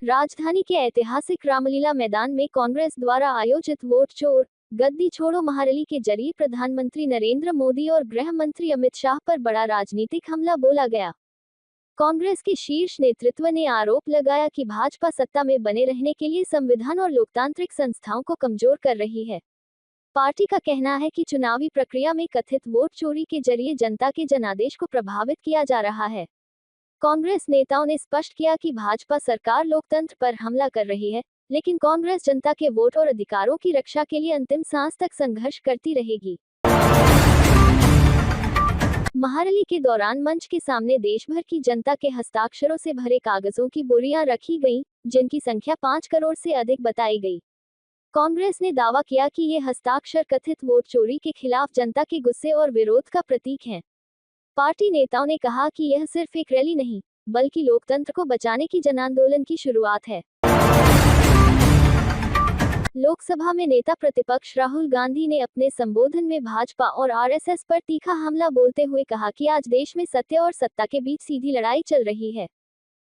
राजधानी के ऐतिहासिक रामलीला मैदान में कांग्रेस द्वारा आयोजित वोट चोर गद्दी छोड़ो महारैली के जरिए प्रधानमंत्री नरेंद्र मोदी और गृह मंत्री अमित शाह पर बड़ा राजनीतिक हमला बोला गया। कांग्रेस के शीर्ष नेतृत्व ने आरोप लगाया कि भाजपा सत्ता में बने रहने के लिए संविधान और लोकतांत्रिक संस्थाओं को कमजोर कर रही है। पार्टी का कहना है कि चुनावी प्रक्रिया में कथित वोट चोरी के जरिए जनता के जनादेश को प्रभावित किया जा रहा है। कांग्रेस नेताओं ने स्पष्ट किया कि भाजपा सरकार लोकतंत्र पर हमला कर रही है, लेकिन कांग्रेस जनता के वोट और अधिकारों की रक्षा के लिए अंतिम सांस तक संघर्ष करती रहेगी। महारैली के दौरान मंच के सामने देश भर की जनता के हस्ताक्षरों से भरे कागजों की बोरियां रखी गईं, जिनकी संख्या 5 करोड़ से अधिक बताई गई। कांग्रेस ने दावा किया कि ये हस्ताक्षर कथित वोट चोरी के खिलाफ जनता के गुस्से और विरोध का प्रतीक हैं। पार्टी नेताओं ने कहा कि यह सिर्फ एक रैली नहीं, बल्कि लोकतंत्र को बचाने की जनांदोलन की शुरुआत है। लोकसभा में नेता प्रतिपक्ष राहुल गांधी ने अपने संबोधन में भाजपा और आरएसएस पर तीखा हमला बोलते हुए कहा कि आज देश में सत्य और सत्ता के बीच सीधी लड़ाई चल रही है।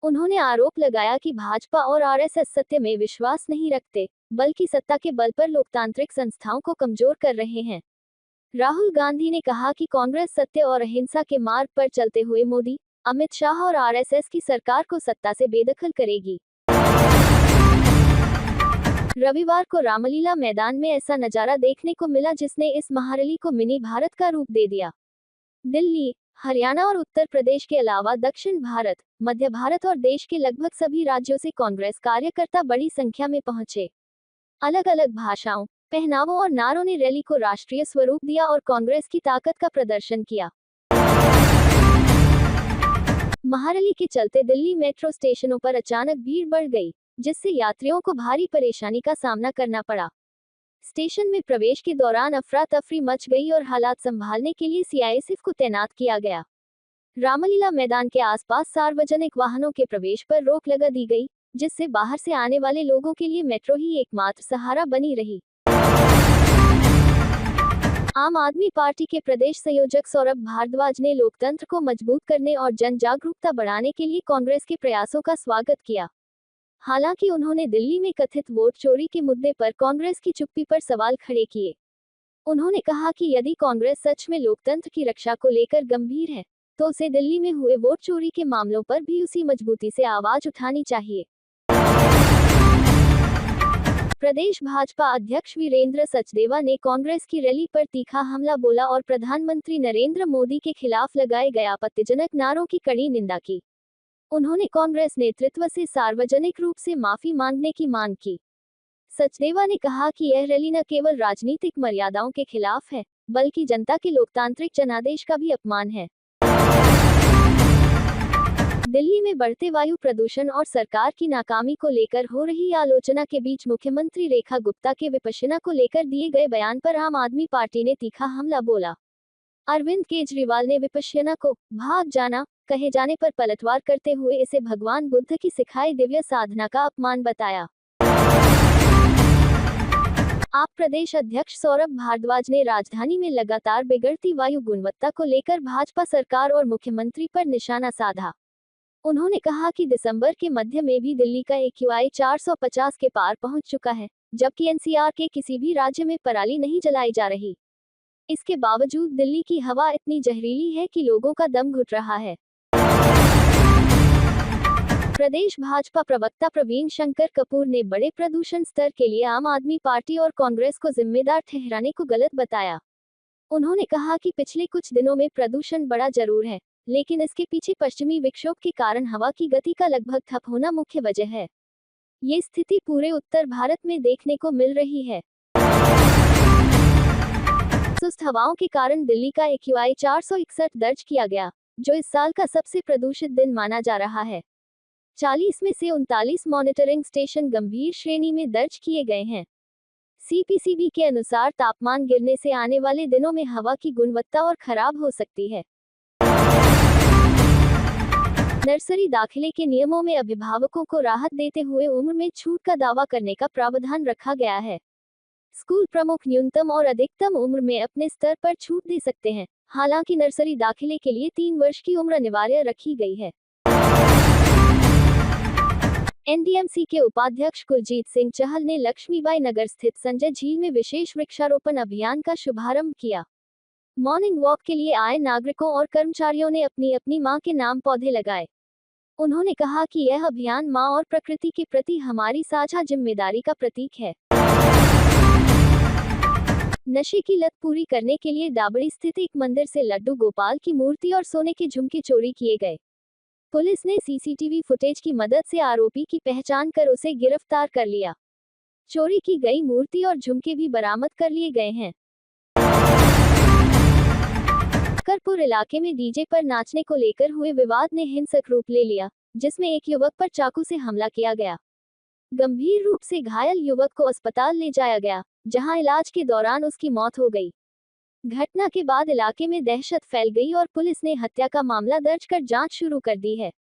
उन्होंने आरोप लगाया कि भाजपा और आरएसएस सत्य में विश्वास नहीं रखते, बल्कि सत्ता के बल पर लोकतांत्रिक संस्थाओं को कमजोर कर रहे हैं। राहुल गांधी ने कहा कि कांग्रेस सत्य और अहिंसा के मार्ग पर चलते हुए मोदी, अमित शाह और आरएसएस की सरकार को सत्ता से बेदखल करेगी। रविवार को रामलीला मैदान में ऐसा नजारा देखने को मिला जिसने इस महारैली को मिनी भारत का रूप दे दिया। दिल्ली, हरियाणा और उत्तर प्रदेश के अलावा दक्षिण भारत, मध्य भारत और देश के लगभग सभी राज्यों से कांग्रेस कार्यकर्ता बड़ी संख्या में पहुंचे। अलग अलग भाषाओं, पहनावों और नारों ने रैली को राष्ट्रीय स्वरूप दिया और कांग्रेस की ताकत का प्रदर्शन किया। महारैली के चलते दिल्ली मेट्रो स्टेशनों पर अचानक भीड़ बढ़ गई, जिससे यात्रियों को भारी परेशानी का सामना करना पड़ा। स्टेशन में प्रवेश के दौरान अफरा तफरी मच गई और हालात संभालने के लिए सीआईएसएफ को तैनात किया गया। रामलीला मैदान के आसपास सार्वजनिक वाहनों के प्रवेश पर रोक लगा दी गई, जिससे बाहर से आने वाले लोगों के लिए मेट्रो ही एकमात्र सहारा बनी रही। आम आदमी पार्टी के प्रदेश संयोजक सौरभ भारद्वाज ने लोकतंत्र को मजबूत करने और जन जागरूकता बढ़ाने के लिए कांग्रेस के प्रयासों का स्वागत किया। हालांकि उन्होंने दिल्ली में कथित वोट चोरी के मुद्दे पर कांग्रेस की चुप्पी पर सवाल खड़े किए। उन्होंने कहा कि यदि कांग्रेस सच में लोकतंत्र की रक्षा को लेकर गंभीर है, तो उसे दिल्ली में हुए वोट चोरी के मामलों पर भी उसी मजबूती से आवाज उठानी चाहिए। प्रदेश भाजपा अध्यक्ष वीरेंद्र सचदेवा ने कांग्रेस की रैली पर तीखा हमला बोला और प्रधानमंत्री नरेंद्र मोदी के खिलाफ लगाए गए आपत्तिजनक नारों की कड़ी निंदा की। उन्होंने कांग्रेस नेतृत्व से सार्वजनिक रूप से माफी मांगने की मांग की। सचदेवा ने कहा कि यह रैली न केवल राजनीतिक मर्यादाओं के खिलाफ है, बल्कि जनता के लोकतांत्रिक जनादेश का भी अपमान है। दिल्ली में बढ़ते वायु प्रदूषण और सरकार की नाकामी को लेकर हो रही आलोचना के बीच मुख्यमंत्री रेखा गुप्ता के विपश्यना को लेकर दिए गए बयान पर आम आदमी पार्टी ने तीखा हमला बोला। अरविंद केजरीवाल ने विपश्यना को भाग जाना कहे जाने पर पलटवार करते हुए इसे भगवान बुद्ध की सिखाई दिव्य साधना का अपमान बताया। आप प्रदेश अध्यक्ष सौरभ भारद्वाज ने राजधानी में लगातार बिगड़ती वायु गुणवत्ता को लेकर भाजपा सरकार और मुख्यमंत्री पर निशाना साधा। उन्होंने कहा कि दिसंबर के मध्य में भी दिल्ली का AQI 450 के पार पहुंच चुका है, जबकि एनसीआर के किसी भी राज्य में पराली नहीं जलाई जा रही। इसके बावजूद दिल्ली की हवा इतनी जहरीली है कि लोगों का दम घुट रहा है। प्रदेश भाजपा प्रवक्ता प्रवीण शंकर कपूर ने बड़े प्रदूषण स्तर के लिए आम आदमी पार्टी और कांग्रेस को जिम्मेदार ठहराने को गलत बताया। उन्होंने कहा कि पिछले कुछ दिनों में प्रदूषण बढ़ा जरूर है, लेकिन इसके पीछे पश्चिमी विक्षोभ के कारण हवा की गति का लगभग ठप होना मुख्य वजह है। ये स्थिति पूरे उत्तर भारत में देखने को मिल रही है। सुस्त हवाओं के कारण दिल्ली का AQI 461 दर्ज किया गया, जो इस साल का सबसे प्रदूषित दिन माना जा रहा है। 40 में से 39 मॉनिटरिंग स्टेशन गंभीर श्रेणी में दर्ज किए गए हैं। CPCB के अनुसार तापमान गिरने से आने वाले दिनों में हवा की गुणवत्ता और खराब हो सकती है। नर्सरी दाखिले के नियमों में अभिभावकों को राहत देते हुए उम्र में छूट का दावा करने का प्रावधान रखा गया है। स्कूल प्रमुख न्यूनतम और अधिकतम उम्र में अपने स्तर पर छूट दे सकते हैं। हालांकि नर्सरी दाखिले के लिए 3 वर्ष की उम्र अनिवार्य रखी गई है। एनडीएमसी के उपाध्यक्ष कुलजीत सिंह चहल ने लक्ष्मीबाई नगर स्थित संजय झील में विशेष वृक्षारोपण अभियान का शुभारंभ किया। मॉर्निंग वॉक के लिए आए नागरिकों और कर्मचारियों ने अपनी अपनी मां के नाम पौधे लगाए। उन्होंने कहा कि यह अभियान मां और प्रकृति के प्रति हमारी साझा जिम्मेदारी का प्रतीक है। नशे की लत पूरी करने के लिए दाबड़ी स्थित एक मंदिर से लड्डू गोपाल की मूर्ति और सोने के झुमके चोरी किए गए। पुलिस ने सीसीटीवी फुटेज की मदद से आरोपी की पहचान कर उसे गिरफ्तार कर लिया। चोरी की गई मूर्ति और झुमके भी बरामद कर लिए गए हैं। करपुर इलाके में डीजे पर नाचने को लेकर हुए विवाद ने हिंसक रूप ले लिया, जिसमें एक युवक पर चाकू से हमला किया गया। गंभीर रूप से घायल युवक को अस्पताल ले जाया गया, जहां इलाज के दौरान उसकी मौत हो गई। घटना के बाद इलाके में दहशत फैल गई और पुलिस ने हत्या का मामला दर्ज कर जांच शुरू कर दी है।